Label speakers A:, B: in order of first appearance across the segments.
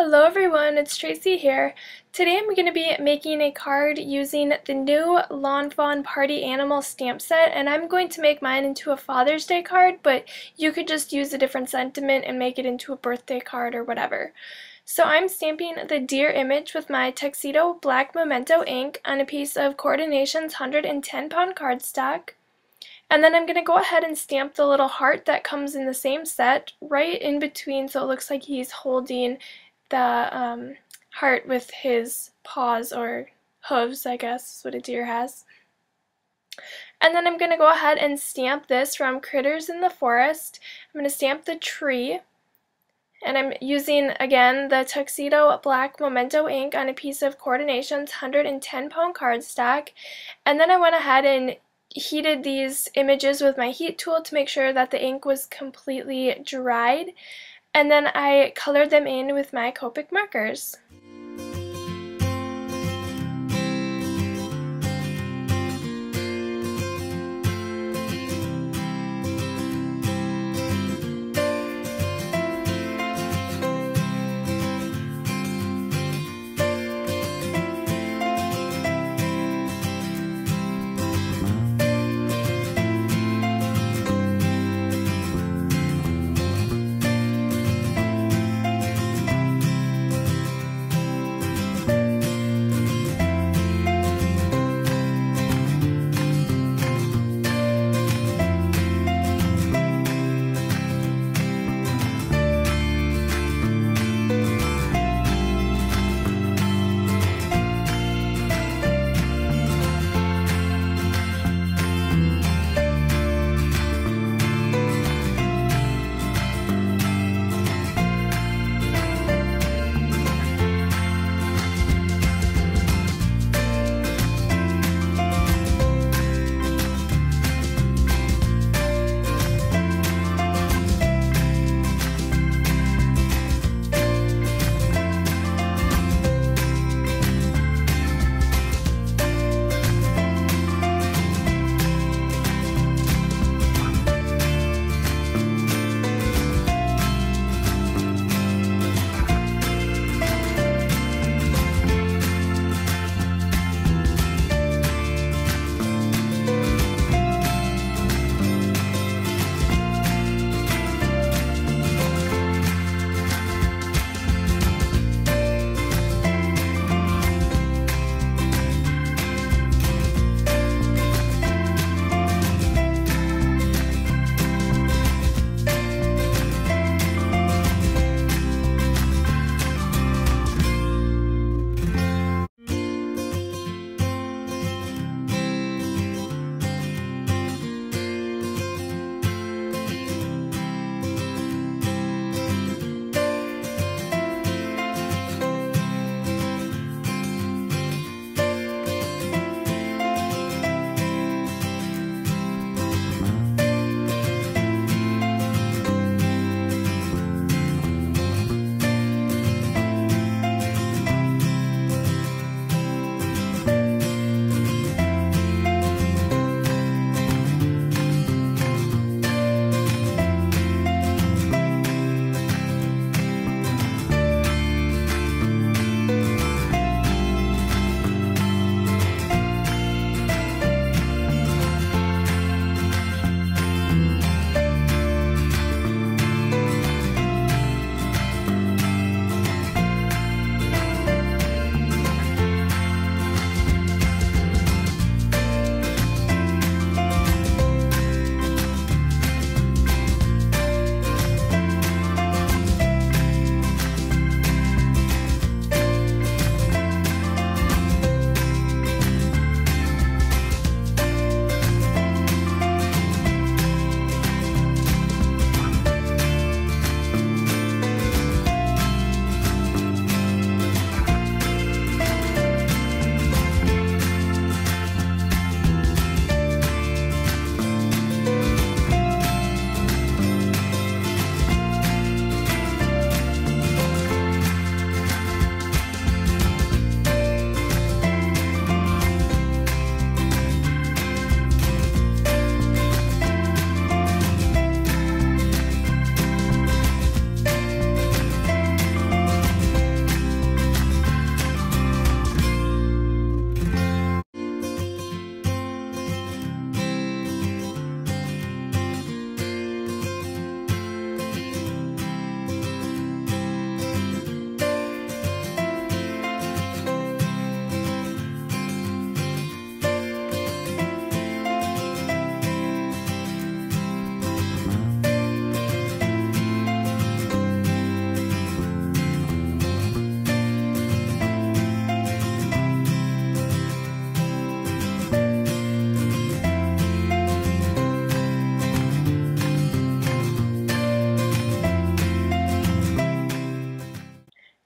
A: Hello everyone, it's Tracy here. Today I'm going to be making a card using the new Lawn Fawn Party Animal stamp set, and I'm going to make mine into a Father's Day card, but you could just use a different sentiment and make it into a birthday card or whatever. So I'm stamping the deer image with my Tuxedo Black Memento ink on a piece of Coordination's 110-pound cardstock. And then I'm going to go ahead and stamp the little heart that comes in the same set right in between, so it looks like he's holding the heart with his paws or hooves, I guess is what a deer has. And then I'm going to go ahead and stamp this from Critters in the Forest. I'm going to stamp the tree, and I'm using, again, the Tuxedo Black Memento ink on a piece of Coordination's 110-pound cardstock. And then I went ahead and heated these images with my heat tool to make sure that the ink was completely dried. And then I colored them in with my Copic markers.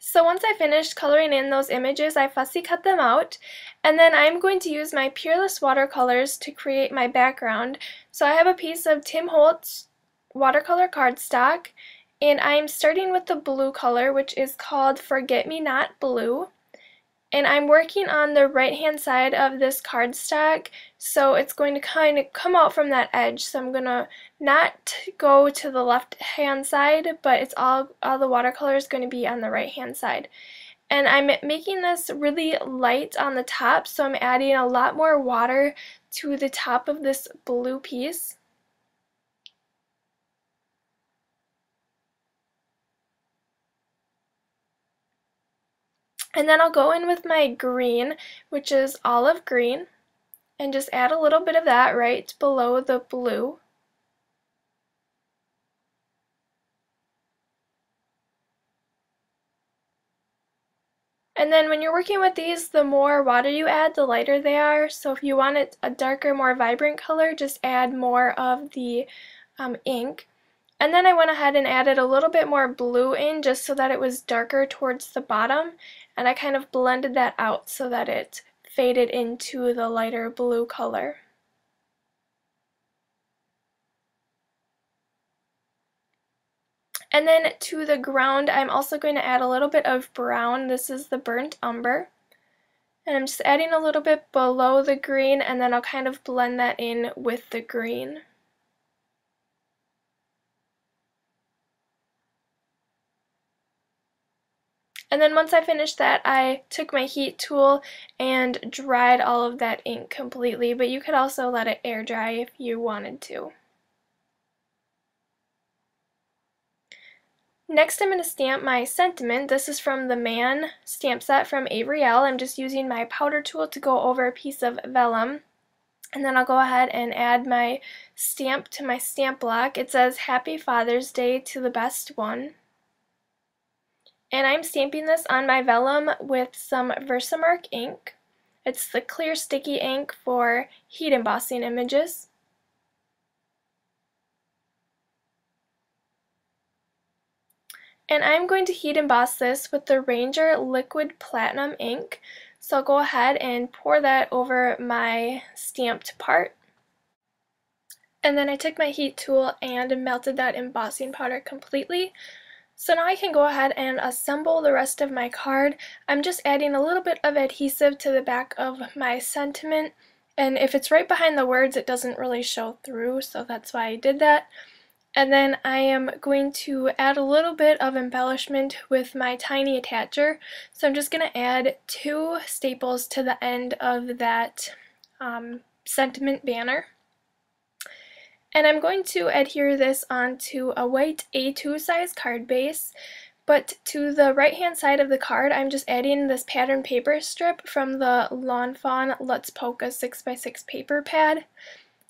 A: So once I finished coloring in those images, I fussy cut them out, and then I'm going to use my Peerless watercolors to create my background. So I have a piece of Tim Holtz watercolor cardstock, and I'm starting with the blue color, which is called Forget Me Not Blue. And I'm working on the right hand side of this cardstock, so it's going to kind of come out from that edge. So I'm going to not go to the left hand side, but it's all the watercolor is going to be on the right hand side. And I'm making this really light on the top, so I'm adding a lot more water to the top of this blue piece. And then I'll go in with my green, which is olive green, and just add a little bit of that right below the blue. And then when you're working with these, the more water you add, the lighter they are. So if you want it a darker, more vibrant color, just add more of the ink. And then I went ahead and added a little bit more blue in just so that it was darker towards the bottom, and I kind of blended that out so that it faded into the lighter blue color. And then to the ground, I'm also going to add a little bit of brown. This is the burnt umber. And I'm just adding a little bit below the green, and then I'll kind of blend that in with the green. And then once I finished that, I took my heat tool and dried all of that ink completely, but you could also let it air dry if you wanted to. Next, I'm going to stamp my sentiment. This is from the Man stamp set from Avery Elle. I'm just using my powder tool to go over a piece of vellum. And then I'll go ahead and add my stamp to my stamp block. It says, Happy Father's Day to the best one. And I'm stamping this on my vellum with some Versamark ink. It's the clear sticky ink for heat embossing images. And I'm going to heat emboss this with the Ranger Liquid Platinum ink. So I'll go ahead and pour that over my stamped part. And then I took my heat tool and melted that embossing powder completely. So now I can go ahead and assemble the rest of my card. I'm just adding a little bit of adhesive to the back of my sentiment, and if it's right behind the words it doesn't really show through, so that's why I did that. And then I am going to add a little bit of embellishment with my tiny attacher. So I'm just going to add 2 staples to the end of that sentiment banner. And I'm going to adhere this onto a white A2 size card base, but to the right hand side of the card I'm just adding this pattern paper strip from the Lawn Fawn Let's Polka 6x6 paper pad.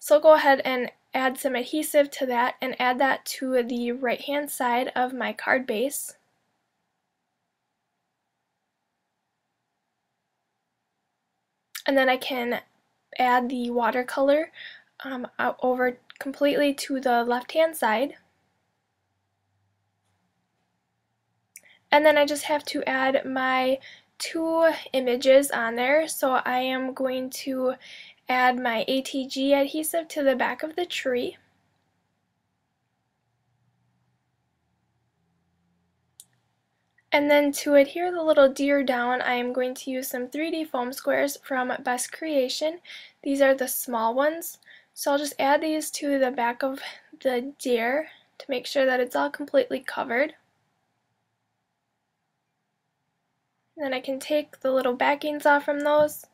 A: So I'll go ahead and add some adhesive to that and add that to the right hand side of my card base. And then I can add the watercolor over completely to the left hand side. And then I just have to add my 2 images on there. So I am going to add my ATG adhesive to the back of the tree. And then to adhere the little deer down, I am going to use some 3D foam squares from Best Creation. These are the small ones. So I'll just add these to the back of the deer to make sure that it's all completely covered. And then I can take the little backings off from those.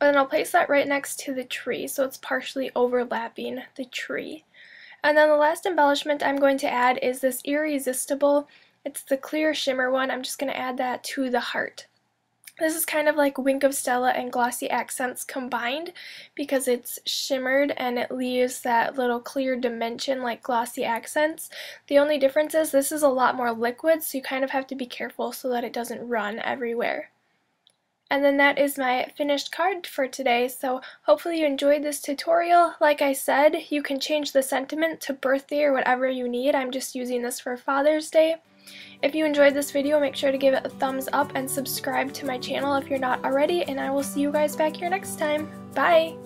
A: And then I'll place that right next to the tree so it's partially overlapping the tree. And then the last embellishment I'm going to add is this Irresistible. It's the clear shimmer one. I'm just going to add that to the heart. This is kind of like Wink of Stella and Glossy Accents combined because it's shimmered and it leaves that little clear dimension like Glossy Accents. The only difference is this is a lot more liquid, so you kind of have to be careful so that it doesn't run everywhere. And then that is my finished card for today, so hopefully you enjoyed this tutorial. Like I said, you can change the sentiment to birthday or whatever you need. I'm just using this for Father's Day. If you enjoyed this video, make sure to give it a thumbs up and subscribe to my channel if you're not already, and I will see you guys back here next time. Bye!